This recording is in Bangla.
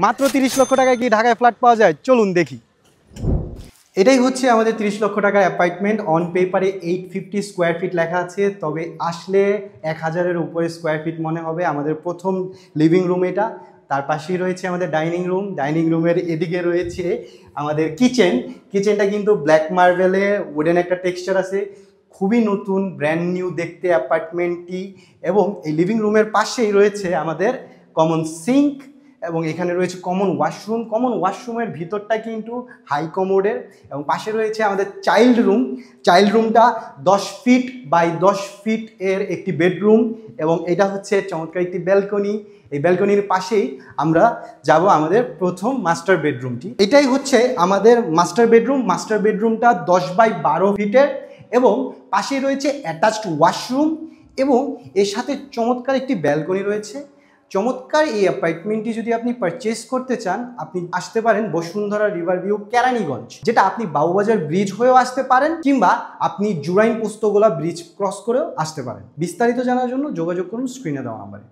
মাত্র 30 লক্ষ টাকায় কি ঢাকায় ফ্ল্যাট পাওয়া যায়? চলুন দেখি। এটাই হচ্ছে আমাদের 30 লক্ষ টাকার অ্যাপার্টমেন্ট। অন পেপারে 850 স্কোয়ার ফিট লেখা আছে, তবে আসলে 1000-এর উপরে স্কোয়ার ফিট মনে হবে। আমাদের প্রথম লিভিং রুম এটা, তার পাশেই রয়েছে আমাদের ডাইনিং রুম। ডাইনিং রুমের এদিকে রয়েছে আমাদের কিচেনটা কিন্তু ব্ল্যাক মার্বেলে উডেন একটা টেক্সচার আছে, খুবই নতুন ব্র্যান্ড নিউ দেখতে অ্যাপার্টমেন্টটি। এবং এই লিভিং রুমের পাশেই রয়েছে আমাদের কমন সিঙ্ক, এবং এখানে রয়েছে কমন ওয়াশরুমের ভিতরটা কিন্তু হাই কমোডের। এবং পাশে রয়েছে আমাদের চাইল্ড রুমটা 10 ফিট বাই 10 ফিট এর একটি বেডরুম, এবং এটা হচ্ছে চমৎকার একটি ব্যালকনি। এই ব্যালকনির পাশেই আমরা যাব আমাদের প্রথম মাস্টার বেডরুমটি। এটাই হচ্ছে আমাদের মাস্টার বেডরুমটা 10 বাই 12 ফিটের, এবং পাশেই রয়েছে অ্যাটাচড ওয়াশরুম, এবং এর সাথে চমৎকার একটি ব্যালকনি রয়েছে। চমৎকার এই অ্যাপার্টমেন্টটি যদি আপনি পারচেস করতে চান, আপনি আসতে পারেন বসুন্ধরা রিভারভিউ কেরানীগঞ্জ, যেটা আপনি বাবুবাজার ব্রিজ হয়েও আসতে পারেন, কিংবা আপনি জুরাইন পোস্তগোলা ব্রিজ ক্রস করেও আসতে পারেন। বিস্তারিত জানার জন্য যোগাযোগ করুন স্ক্রিনে দেওয়া নাম্বারে।